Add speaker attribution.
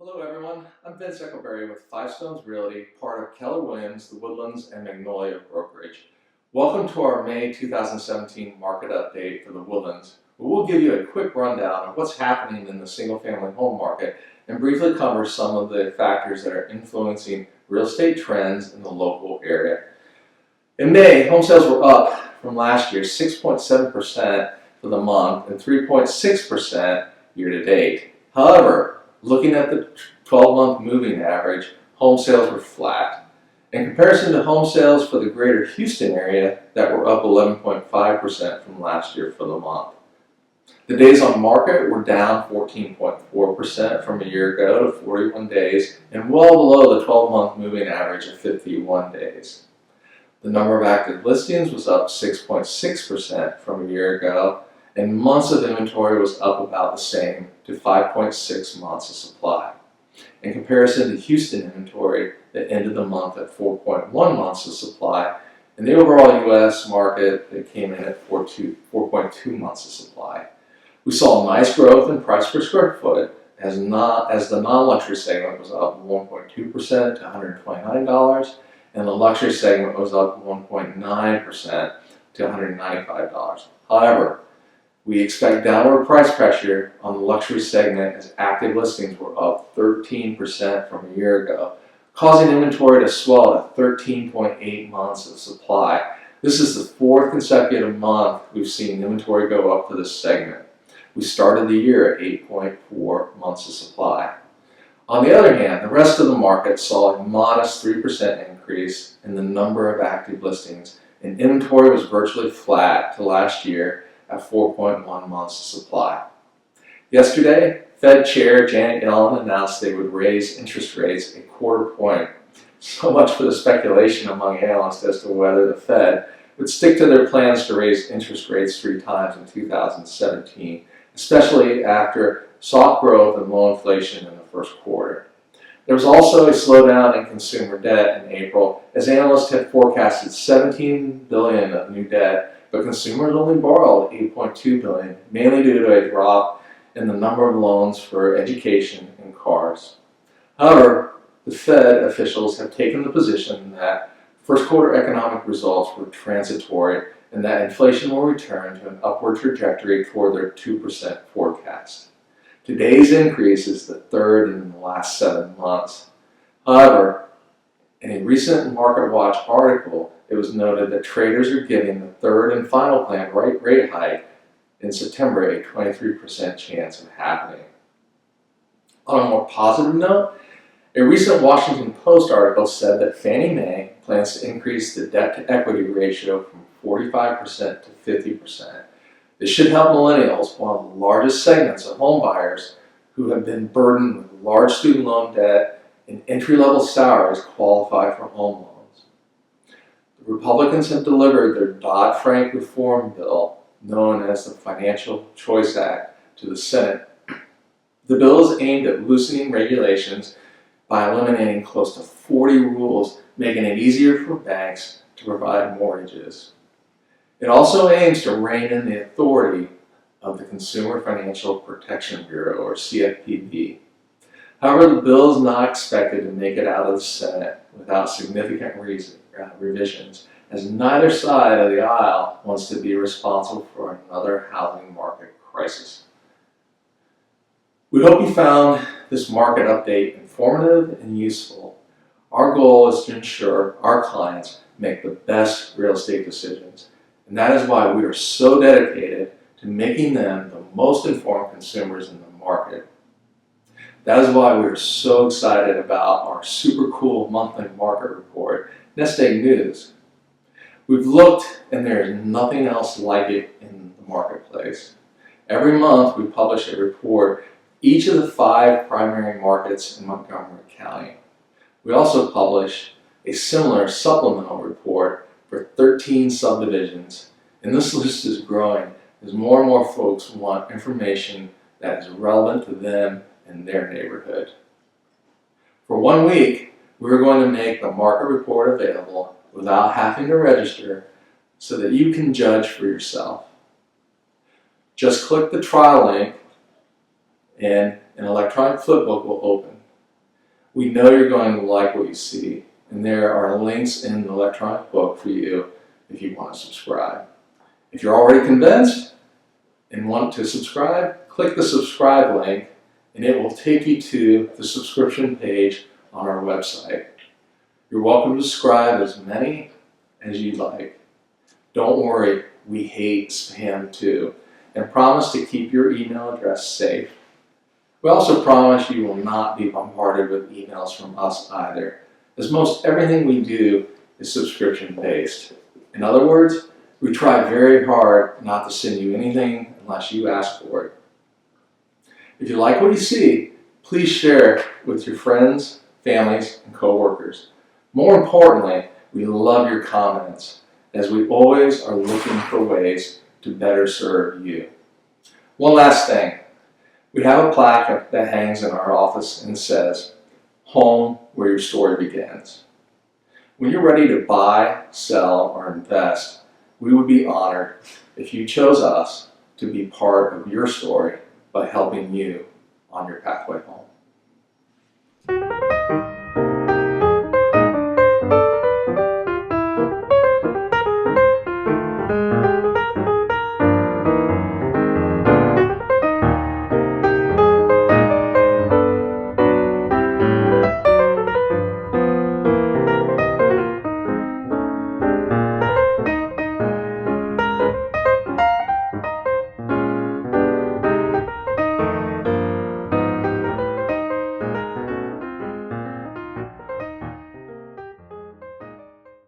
Speaker 1: Hello everyone, I'm Vince Eckleberry with Five Stones Realty, part of Keller Williams, the Woodlands, and Magnolia Brokerage. Welcome to our May 2017 market update for the Woodlands, where we'll give you a quick rundown of what's happening in the single-family home market and briefly cover some of the factors that are influencing real estate trends in the local area. In May, home sales were up from last year 6.7% for the month and 3.6% year-to-date. However, looking at the 12-month moving average, home sales were flat. In comparison to home sales for the greater Houston area that were up 11.5% from last year for the month. The days on market were down 14.4% from a year ago to 41 days and well below the 12-month moving average of 51 days. The number of active listings was up 6.6% from a year ago, and months of inventory was up about the same to 5.6 months of supply. In comparison to Houston inventory that ended the month at 4.1 months of supply, and the overall U.S. market that came in at 4.2 months of supply. We saw nice growth in price per square foot as the non-luxury segment was up 1.2% to $129, and the luxury segment was up 1.9% to $195. However, we expect downward price pressure on the luxury segment as active listings were up 13% from a year ago, causing inventory to swell to 13.8 months of supply. This is the fourth consecutive month we've seen inventory go up for this segment. We started the year at 8.4 months of supply. On the other hand, the rest of the market saw a modest 3% increase in the number of active listings, and inventory was virtually flat to last year at 4.1 months of supply. Yesterday, Fed Chair Janet Yellen announced they would raise interest rates a quarter point. So much for the speculation among analysts as to whether the Fed would stick to their plans to raise interest rates 3 times in 2017, especially after soft growth and low inflation in the first quarter. There was also a slowdown in consumer debt in April, as analysts had forecasted $17 billion of new debt, but consumers only borrowed $8.2 billion, mainly due to a drop in the number of loans for education and cars. However, the Fed officials have taken the position that first quarter economic results were transitory and that inflation will return to an upward trajectory toward their 2% forecast. Today's increase is the third in the last 7 months. However, in a recent MarketWatch article, it was noted that traders are giving the third and final planned rate hike in September a 23% chance of happening. On a more positive note, a recent Washington Post article said that Fannie Mae plans to increase the debt-to-equity ratio from 45% to 50%. This should help millennials, one of the largest segments of home buyers who have been burdened with large student loan debt and entry-level salaries, qualify for home loans. The Republicans have delivered their Dodd-Frank reform bill, known as the Financial Choice Act, to the Senate. The bill is aimed at loosening regulations by eliminating close to 40 rules, making it easier for banks to provide mortgages. It also aims to rein in the authority of the Consumer Financial Protection Bureau, or CFPB. However, the bill is not expected to make it out of the Senate without significant revisions, as neither side of the aisle wants to be responsible for another housing market crisis. We hope you found this market update informative and useful. Our goal is to ensure our clients make the best real estate decisions, and that is why we are so dedicated to making them the most informed consumers in the market. That is why we are so excited about our super cool monthly market report, Nest Egg News. We've looked and there is nothing else like it in the marketplace. Every month we publish a report each of the 5 primary markets in Montgomery County. We also publish a similar supplemental report for 13 subdivisions, and this list is growing as more and more folks want information that is relevant to them and their neighborhood. For 1 week, we're going to make the market report available without having to register so that you can judge for yourself. Just click the trial link and an electronic flipbook will open. We know you're going to like what you see, and there are links in the electronic book for you if you want to subscribe. If you're already convinced and want to subscribe, click the subscribe link and it will take you to the subscription page on our website. You're welcome to subscribe as many as you'd like. Don't worry, we hate spam too, and promise to keep your email address safe. We also promise you will not be bombarded with emails from us either, as most everything we do is subscription based. In other words, we try very hard not to send you anything unless you ask for it. If you like what you see, please share it with your friends, families, and coworkers. More importantly, we love your comments, as we always are looking for ways to better serve you. One last thing. We have a plaque that hangs in our office and says, "Home where your story begins." When you're ready to buy, sell, or invest, we would be honored if you chose us to be part of your story by helping you on your pathway home.